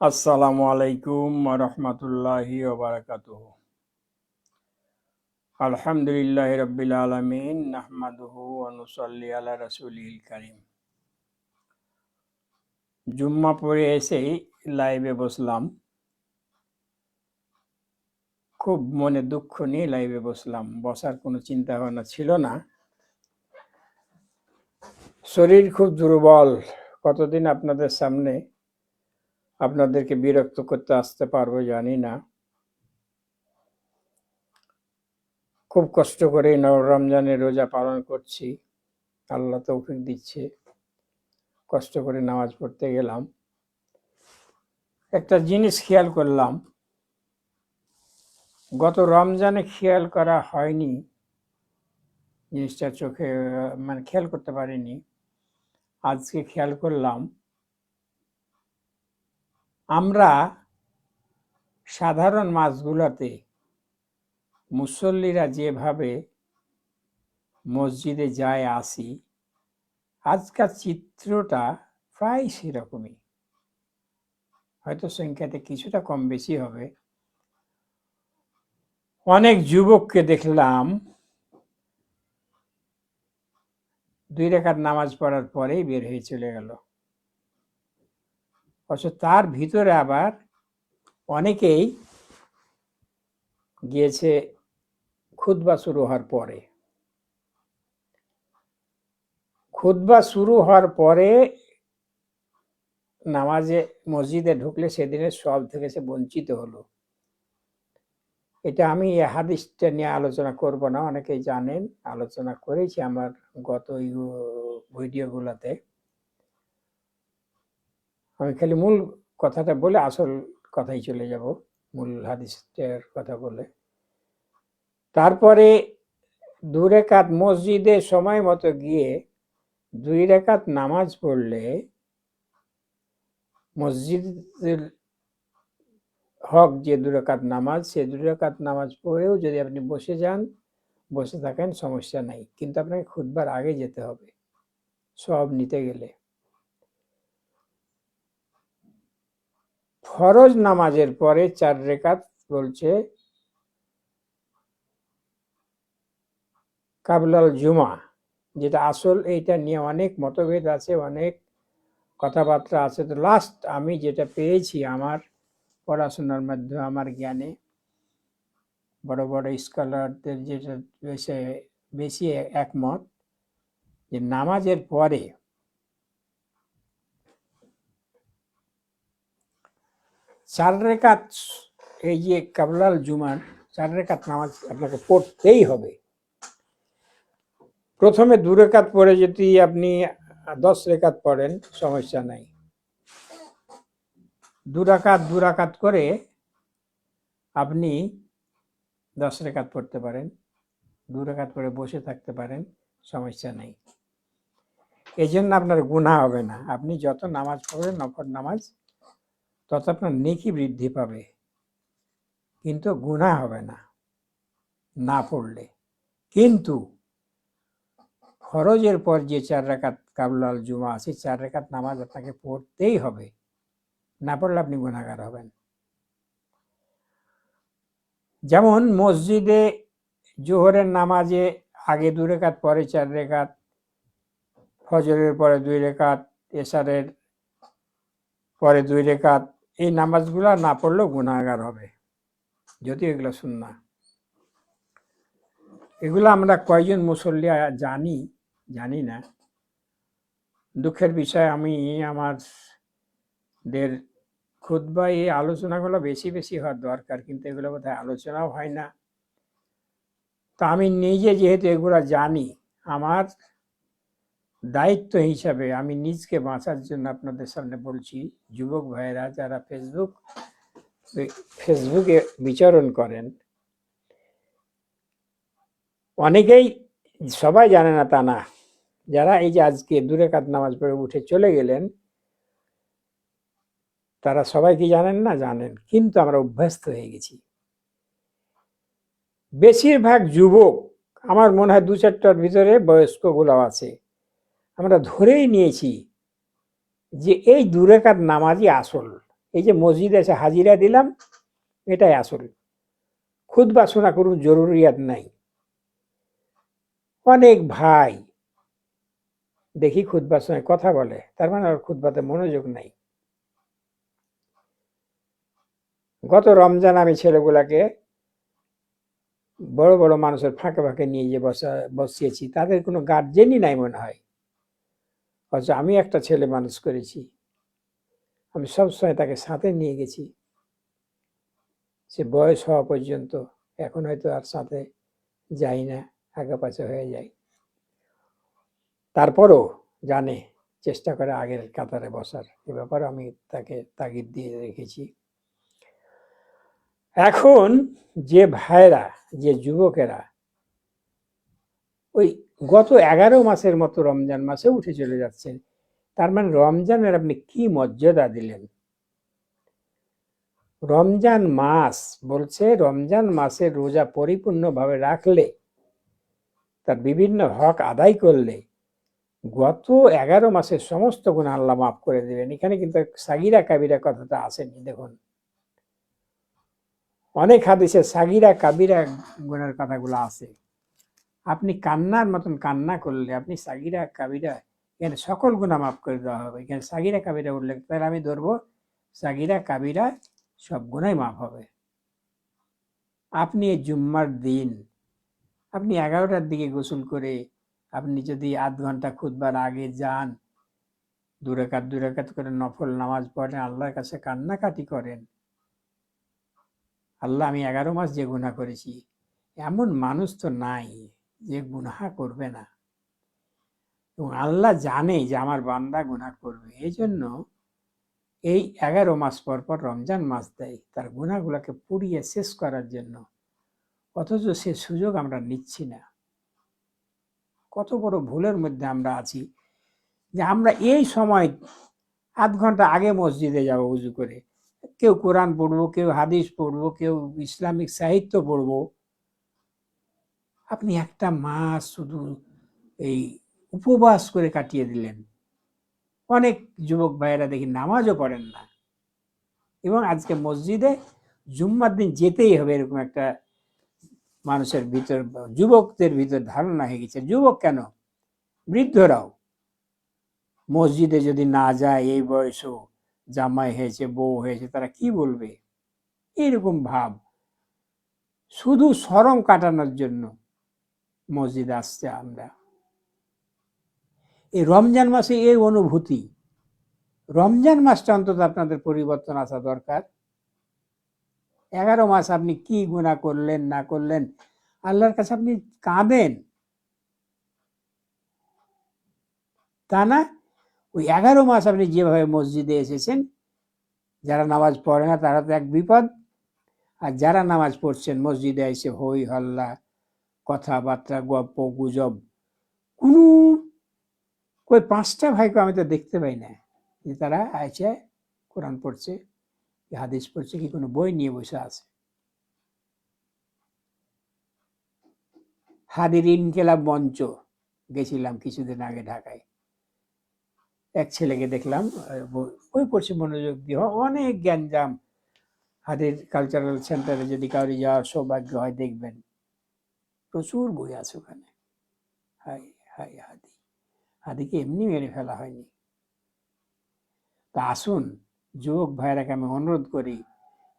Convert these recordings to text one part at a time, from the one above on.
আসসালামু আলাইকুম রহমতুল্লাহি ওবারাকাতুহু। আলহামদুলিল্লাহ রব্বিল আলামিন নাহমাদুহু ওয়া নুসাল্লি আলা রাসূলিল কারীম। জুম্মা পড়ে এসেই লাইভে বসলাম, খুব মনে দুঃখ নিয়ে লাইভে বসলাম। বসার কোনো চিন্তা ভাবনা ছিল না। শরীর খুব দুর্বল। কতদিন আপনাদের সামনে আপনাদেরকে বিরক্ত করতে আসতে পারবো জানি না। খুব কষ্ট করে রমজানের রোজা পালন করছি, আল্লাহ তৌফিক দিচ্ছে। কষ্ট করে নামাজ পড়তে গেলাম, একটা জিনিস খেয়াল করলাম, গত রমজানে খেয়াল করা হয়নি, জিনিসটা চোখে খেয়াল করতে পারিনি। আজকে খেয়াল করলাম, আমরা সাধারণ মাসগুলোতে মুসল্লিরা যেভাবে মসজিদে যায় আসি, আজকাল চিত্রটা প্রায় সেরকমই, হয়তো সংখ্যাতে কিছুটা কম বেশি হবে। অনেক যুবককে দেখলাম 2 রাকাত নামাজ পড়ার পরেই বের হয়ে চলে গেল। অথচ তার ভিতরে আবার অনেকেই গিয়েছে খুতবা শুরু হওয়ার পরে। খুতবা শুরু হওয়ার পরে নামাজে মসজিদে ঢুকলে সেদিনের সব থেকে সে বঞ্চিত হলো। এটা আমি এই হাদিসটা নিয়ে আলোচনা করব না, অনেকেই জানেন, আলোচনা করেছি আমার গত ভিডিওগুলোতে। আমি খালি মূল কথাটা বলে আসল কথাই চলে যাব, মূল হাদিসটার কথা বলে। তারপরে 2 রাকাত মসজিদে সময় মতো গিয়ে 2 রাকাত নামাজ পড়লে মসজিদের হক যে 2 রাকাত নামাজ, সে 2 রাকাত নামাজ পড়েও যদি আপনি বসে যান, বসে থাকেন, সমস্যা নাই, কিন্তু আপনাকে খুতবার আগে যেতে হবে সব নিতে গেলে। ফরজ নামাজের পরে 4 রাকাত বলছে কাবলাল জুমা, যেটা আসল, এইটা নিয়ে অনেক মতভেদ আছে, অনেক কথাবার্তা আছে। তো লাস্ট আমি যেটা পেয়েছি আমার পড়াশোনার মাধ্যমে, আমার জ্ঞানে, বড় বড় স্কলারদের যেটা বেশি একমত, যে নামাজের পরে 4 রাকাত, এই যে কাবলাল জুমার 4 রাকাত নামাজ আপনাকে পড়তেই হবে। প্রথমে 2 রাকাত পড়ে যদি আপনি 10 রাকাত পড়েন, সমস্যা নাই। 2 রাকাত করে আপনি 10 রাকাত পড়তে পারেন, 2 রাকাত করে বসে থাকতে পারেন, সমস্যা নেই। এই জন্য আপনার গুনাহ হবে না। আপনি যত নামাজ পড়বেন, নফল নামাজ, তত আপনার নেকি বৃদ্ধি পাবে, কিন্তু গুনাহ হবে না না পড়লে। কিন্তু ফরজের পর যে 4 রাকাত কাবলাল জুমা আছে, 4 রাকাত নামাজ আপনাকে পড়তেই হবে, না পড়লে আপনি গুনাহগার হবেন। যেমন মসজিদে জোহরের নামাজে আগে 2 রাকাত, পরে 4 রাকাত, ফজরের পরে 2 রাকাত, এশারের পরে 2 রাকাত, এই নামাজগুলো না পড়লেও গুনাহগার হবে, যদিও এগুলো সুন্নাহ। এগুলো আমরা কয়জন মুসল্লি জানি না। দুঃখের বিষয়, আমি আমাদের খুতবায় এই আলোচনাগুলো বেশি বেশি হওয়ার দরকার, কিন্তু এগুলো বোধহয় আলোচনাও হয় না। তা আমি নিজে যেহেতু এগুলো জানি, আমার দায়িত্ব হিসাবে আমি নিজকে বাঁচার জন্য আপনাদের সামনে বলছি। যুবক ভাইয়েরা যারা ফেসবুকে বিচরণ করেন, অনেকেই, সবাই জানে না তা না, যারা এই যে আজকে 2 রাকাত নামাজ পড়ে উঠে চলে গেলেন, তারা সবাই কি জানেন না? জানেন, কিন্তু আমরা অভ্যস্ত হয়ে গেছি। বেশিরভাগ যুবক, আমার মনে হয় 2-4টার ভিতরে বয়স্কগুলো আছে, আমরা ধরেই নিয়েছি যে এই 2 রাকাত নামাজই আসল, এই যে মসজিদে এসে হাজিরা দিলাম, এটাই আসল। খুতবা শোনা করুন জরুরিয়াত নাই। অনেক ভাই দেখি খুতবার সময় কথা বলে, তার মানে ওর খুতবাতে মনোযোগ নাই। গত রমজান আমি ছেলেগুলাকে বড় বড় মানুষের ফাঁকে ফাঁকে নিয়ে যে বসিয়েছি, তাদের কোনো গার্জেনই নাই মনে হয়। অথচ আমি একটা ছেলে মানুষ করেছি, আমি সবসময় তাকে সাথে নিয়ে গেছি, সে বয়স হওয়া পর্যন্ত। এখন হয়তো আর সাথে যাই না, আগা পাছে হয়ে যায়। তারপরও জানে, চেষ্টা করে আগের কাতারে বসার। এ ব্যাপারে আমি তাকে তাগিদ দিয়ে রেখেছি। এখন যে ভাইরা, যে যুবকেরা ওই গত 11 মাসের মতো রমজান মাসে উঠে চলে যাচ্ছেন, তার মানে রমজানের আপনি কি মর্যাদা দিলেন? রমজান মাস বলছে, রমজান মাসে রোজা পরিপূর্ণভাবে রাখলে, তার বিভিন্ন হক আদায় করলে গত 11 মাসের সমস্ত গুনাহ আল্লাহ মাফ করে দেবেন। এখানে কিন্তু সাগিরা কাবিরা কথাটা আসেনি। দেখুন, অনেক হাদিসে সাগিরা কাবিরা গুনার কথাগুলো আছে। আপনি কান্নার মতন কান্না করলে, আপনি সাগিরা কাবিরা, এখানে সকল গুনাহ মাফ করে দেওয়া হবে। এখানে সাগিরা কাবিরা উল্লেখ, তাহলে আমি ধরবো সাগিরা কাবিরা সব গুনাই মাফ হবে। আপনি এই জুম্মার দিন আপনি 11টার দিকে গোসল করে আপনি যদি আধ ঘন্টা খুতবার আগে যান, 2 রাকাত করে নফল নামাজ পড়েন, আল্লাহর কাছে কান্নাকাটি করেন, আল্লাহ আমি 11 মাস যে গুনাহ করেছি, এমন মানুষ তো নাই যে গুনাহ করবে না। এবং আল্লাহ জানে যে আমার বান্দা গুনাহ করবে, এই জন্য এই 11 মাস পর পর রমজান মাস দেয় তার গুনাহগুলোকে পুড়িয়ে শেষ করার জন্য। অথচ সে সুযোগ আমরা নিচ্ছি না। কত বড় ভুলের মধ্যে আমরা আছি যে আমরা এই সময় আধ ঘন্টা আগে মসজিদে যাব উজু করে, কেউ কোরআন পড়বো, কেউ হাদিস পড়বো, কেউ ইসলামিক সাহিত্য পড়বো। আপনি একটা মাস শুধু এই উপবাস করে কাটিয়ে দিলেন। অনেক যুবক ভাইয়েরা দেখি নামাজও পড়েন না, এবং আজকে মসজিদে জুম্মার দিন যেতেই হবে এরকম একটা মানুষের ভিতর, যুবকদের ভিতর ধারণা হয়ে গেছে। যুবক কেন, বৃদ্ধরাও মসজিদে যদি না যায়, এই বয়সও জামাই হয়েছে, বউ হয়েছে, তারা কি বলবে, এরকম ভাব। শুধু শরম কাটানোর জন্য মসজিদে আসছে আমরা। এই রমজান মাসে এই অনুভূতি, রমজান মাসটা অন্তত আপনাদের পরিবর্তন আসা দরকার। 11 মাস আপনি কি গুনাহ করলেন না করলেন, আল্লাহর কাছে আপনি কাঁদেন, তা না ওই 11 মাস আপনি যেভাবে মসজিদে এসেছেন, যারা নামাজ পড়ে না তারা তো এক বিপদ, আর যারা নামাজ পড়ছেন মসজিদে এসে হই হল্লা, কথাবার্তা, গল্প গুজব, কোনো কই 5টা ভাইকে আমি তো দেখতে পাই না যে তারা আইসে কোরআন পড়ছে, হাদিস পড়ছে, কি কোনো বই নিয়ে বসে আছে। হাদির ইনকেলাব মঞ্চ গেছিলাম কিছুদিন আগে ঢাকায়, এক ছেলেকে দেখলাম বই পড়ছে মনোযোগ দিয়ে, অনেক জ্ঞানজাম। হাদির কালচারাল সেন্টারে যদি কাউরি যাওয়ার সৌভাগ্য হয় দেখবেন প্রচুর বই আছে ওখানে। হাই হাই হাদি, হাদিকে এমনি মেরে ফেলা হয়নি। তা আসুন যুবক ভাইরাকে আমি অনুরোধ করি,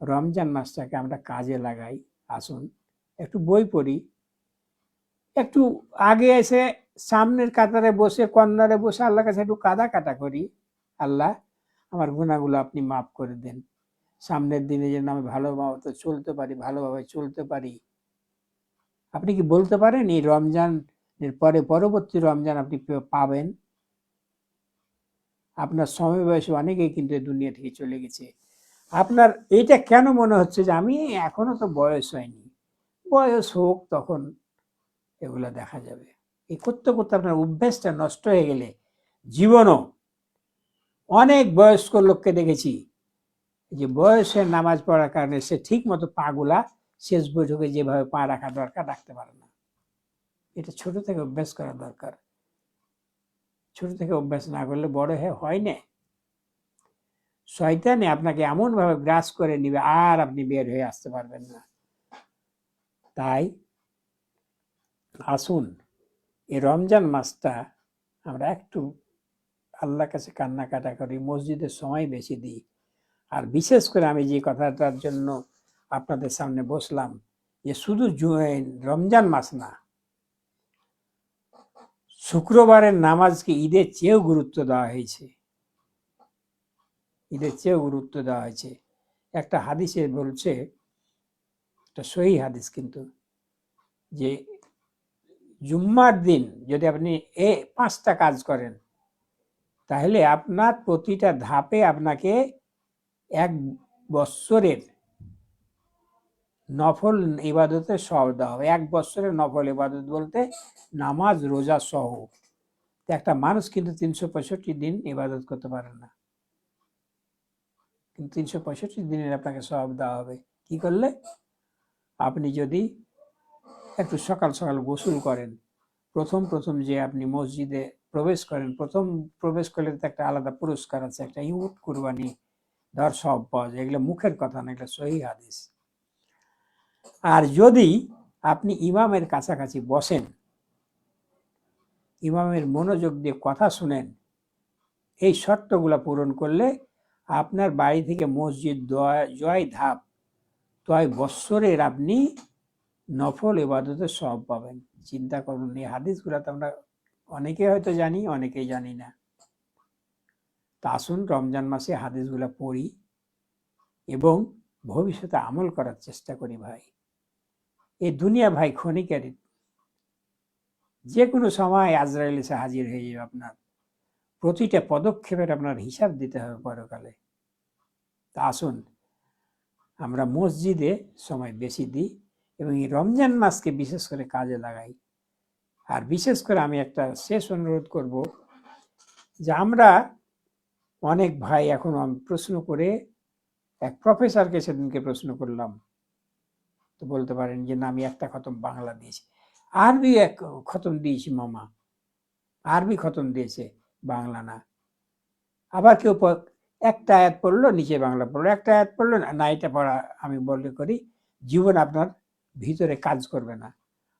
রমজান মাসটাকে আমরা কাজে লাগাই। আসুন একটু বই পড়ি, একটু আগে এসে সামনের কাতারে বসে, কর্নারে বসে আল্লাহর কাছে একটু কাদা কাটা করি, আল্লাহ আমার গুনাহগুলো আপনি মাফ করে দেন, সামনের দিনে যেন আমি ভালোভাবে চলতে পারি, ভালোভাবে চলতে পারি। আপনি কি বলতে পারেন এই রমজানের পরে পরবর্তী রমজান আপনি পাবেন? আপনার সমবয়সী অনেকেই কিন্তু দুনিয়া থেকে চলে গেছে। আপনার এইটা কেন মনে হচ্ছে যে আমি এখনো তো বয়স হয়নি? বয়স হোক, তখন এগুলো দেখা যাবে। এই করতে করতে আপনার অভ্যেসটা নষ্ট হয়ে গেলে জীবনও, অনেক বয়স্ক লোককে দেখেছি যে বয়সের নামাজ পড়ার কারণে সে ঠিক মতো পাগুলা শেষ বৈঠকে যেভাবে পা রাখা দরকার রাখতে পারে না। এটা ছোট থেকে অভ্যাস করা দরকার। ছোট থেকে অভ্যাস না করলে বড় হয় না। শয়তানে আপনাকে এমনভাবে গ্রাস করে নিবে আর আপনি বের হয়ে আসতে পারবেন না। তাই আসুন এই রমজান মাসটা আমরা একটু আল্লাহর কাছে কান্নাকাটা করি, মসজিদের সময় বেশি দিই। আর বিশেষ করে আমি যে কথাটার জন্য আপনাদের সামনে বসলাম, যে শুধু রমজান মাস না, শুক্রবারের নামাজকে ঈদের চেয়েও গুরুত্ব দেওয়া হয়েছে। ঈদের চেয়েও গুরুত্ব দেওয়া হয়েছে। একটা হাদিসে বলছে, একটা সহিহ হাদিস কিন্তু, যে জুম্মার দিন যদি আপনি 5টা কাজ করেন, তাহলে আপনার প্রতিটা ধাপে আপনাকে 1 বৎসরের নফল ইবাদতের সওয়াব দেওয়া হবে। 1 বৎসরের নফল ইবাদত বলতে নামাজ রোজা সহ। একটা মানুষ কিন্তু 365 দিন ইবাদত করতে পারে না, কিন্তু 365 দিনের আপনাকে সওয়াব দেওয়া হবে। কি করলে? আপনি যদি একটু সকাল সকাল গোসল করেন, প্রথম যে আপনি মসজিদে প্রবেশ করেন, প্রথম প্রবেশ করলে তো একটা আলাদা পুরস্কার আছে, একটা ইউট কুরবানি ধর সব পাওয়া যায়। এগুলো মুখের কথা না, এগুলো সহিহ হাদিস। আর যদি আপনি ইমামের কাছাকাছি বসেন, ইমামের মনোযোগ দিয়ে কথা শুনেন, এই শর্তগুলো পূরণ করলে আপনার বাড়ি থেকে মসজিদ জয় ধাপ 6 বৎসরের আপনি নফল ইবাদতের সওয়াব পাবেন। চিন্তা করুন, এই হাদিসগুলো তো আমরা অনেকে হয়তো জানি, অনেকেই জানি না। তা আসুন রমজান মাসে হাদিসগুলো পড়ি এবং ভবিষ্যতে আমল করার চেষ্টা করি। ভাই, এই দুনিয়া ভাই ক্ষণিকের, যে কোনো সময় আজরাইল এসে হাজির হয়ে যাবে। আপনার প্রতিটা পদক্ষেপের আপনার হিসাব দিতে হবে পরকালে। তা আসুন আমরা মসজিদে সময় বেশি দিই এবং এই রমজান মাসকে বিশেষ করে কাজে লাগাই। আর বিশেষ করে আমি একটা শেষ অনুরোধ করব, যে আমরা অনেক ভাই এখন প্রশ্ন করে, এক প্রফেসরকে সেদিনকে প্রশ্ন করলাম, তো বলতে পারেন যে না, আমি একটা খতম বাংলা দিয়েছি, আরবি এক খতম দিয়েছি মামা, আরবি খতম দিয়েছে, বাংলা না। আবার কেউ একটা আয়াত পড়লো, নিচে বাংলা পড়লো, একটা আয়াত পড়লো না, এটা পড়া আমি বলে করি জীবন আপনার ভিতরে কাজ করবে না।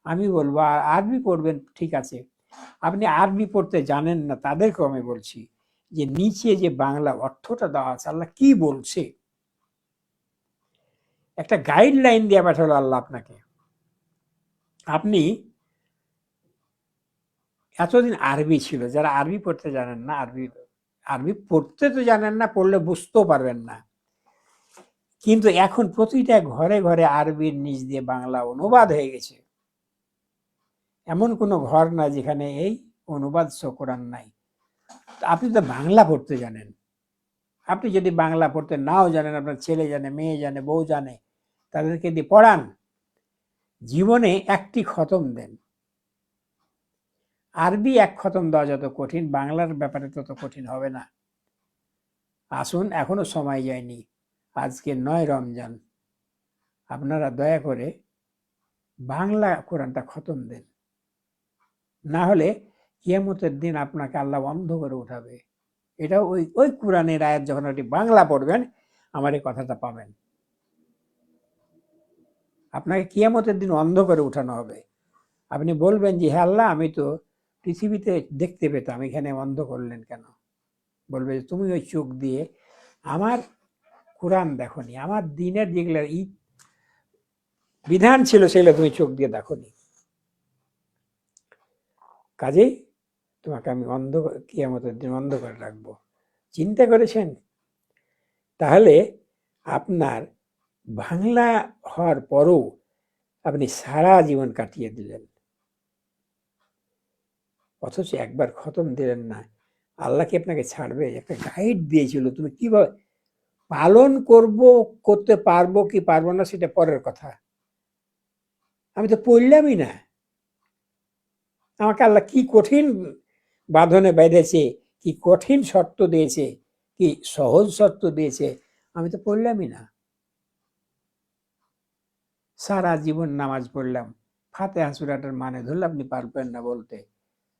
আমি বলবো আরবি পড়বেন, ঠিক আছে, আপনি আরবি পড়তে জানেন না, তাদেরকেও আমি বলছি যে নিচে যে বাংলা অর্থটা দেওয়া আছে, আল্লাহ কি বলছে, একটা গাইডলাইন দিয়ে পাঠালো আল্লাহ আপনাকে। আপনি এতদিন আরবি ছিল, যারা আরবি পড়তে জানেন না, আরবি পড়তে তো জানেন না, পড়লে বুঝতেও পারবেন না, কিন্তু এখন প্রতিটা ঘরে ঘরে আরবির নিচ দিয়ে বাংলা অনুবাদ হয়ে গেছে। এমন কোনো ঘর না যেখানে এই অনুবাদ কোরআন নাই। আপনি তো বাংলা পড়তে জানেন, আপনি যদি বাংলা পড়তে নাও জানেন, আপনার ছেলে জানে, মেয়ে জানে, বউ জানে, তাদেরকে দিয়ে পড়ান, জীবনে একটি খতম দেন। আরবি 1 খতম দেওয়া যত কঠিন, বাংলার ব্যাপারে তত কঠিন হবে না। আসুন, এখনো সময় যায়নি, আজকে 9 রমজান, আপনারা দয়া করে বাংলা কোরআনটা খতম দেন, না হলে কিয়ামতের দিন আপনাকে আল্লাহ অন্ধ করে উঠাবে। এটা ওই ওই কোরআনের আয়াত যখন আপনি বাংলা পড়বেন, আমার এই কথাটা পাবেন, আপনাকে কিয়ামতের দিন অন্ধ করে উঠানো হবে। আপনি বলবেন যে হে আল্লাহ, আমি তো পৃথিবীতে দেখতে পেতাম, এখানে অন্ধ করলেন কেন? বলবে যে তুমি ওই চোখ দিয়ে আমার কোরআন দেখোনি, আমার দিনের যেগুলো বিধান ছিল সেগুলো তুমি চোখ দিয়ে দেখোনি, কাজেই তোমাকে আমি কিয়ামতের দিন অন্ধ করে রাখবো। চিন্তা করেছেন? তাহলে আপনার বাংলা হওয়ার পরও আপনি সারা জীবন কাটিয়ে দিলেন, অথচ একবার খতম দিলেন না। আল্লাহ কি আপনাকে ছাড়বে? একটা গাইড দিয়েছিল, তুমি কিভাবে পালন করতে পারবো কি পারবো না সেটা পরের কথা। আমি তো পড়লামই না, আমাকে আল্লাহ কি কঠিন বাঁধনে বেঁধেছে, কি কঠিন শর্ত দিয়েছে, কি সহজ শর্ত দিয়েছে, আমি তো পড়লামই না। সারা জীবন নামাজ পড়লাম, ফাতিহা সূরাটার মানে ধরলে আপনি পারবেন না বলতে,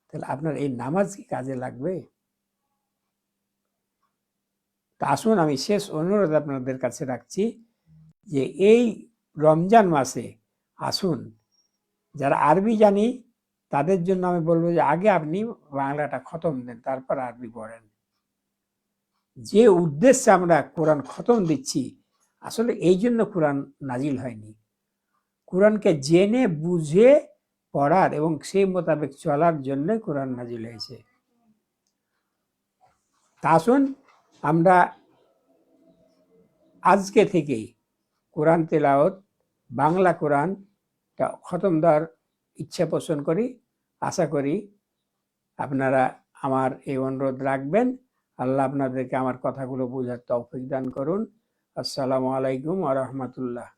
তাহলে আপনার এই নামাজ কি কাজে লাগবে? তা আসুন, আমি শেষ অনুরোধ আপনাদের কাছে রাখছি যে এই রমজান মাসে আসুন, যারা আরবি জানি তাদের জন্য আমি বলবো যে আগে আপনি বাংলাটা খতম দেন, তারপর আরবি পড়েন। যে উদ্দেশ্যে আমরা কোরআন খতম দিচ্ছি, আসলে এই জন্য কোরআন নাজিল হয়নি। কোরআনকে জেনে বুঝে পড়ার এবং সেই মোতাবেক চলার জন্য কোরআন নাজিল হয়েছে। তা আসুন আমরা আজকে থেকেই কোরআন তেলাওয়াত, বাংলা কোরআনটা খতম দেওয়ার ইচ্ছা পোষণ করি। আশা করি আপনারা আমার এই অনুরোধ রাখবেন। আল্লাহ আপনাদেরকে আমার কথাগুলো বোঝার তৌফিক দান করুন। আসসালামু আলাইকুম ওয়া রাহমাতুল্লাহ।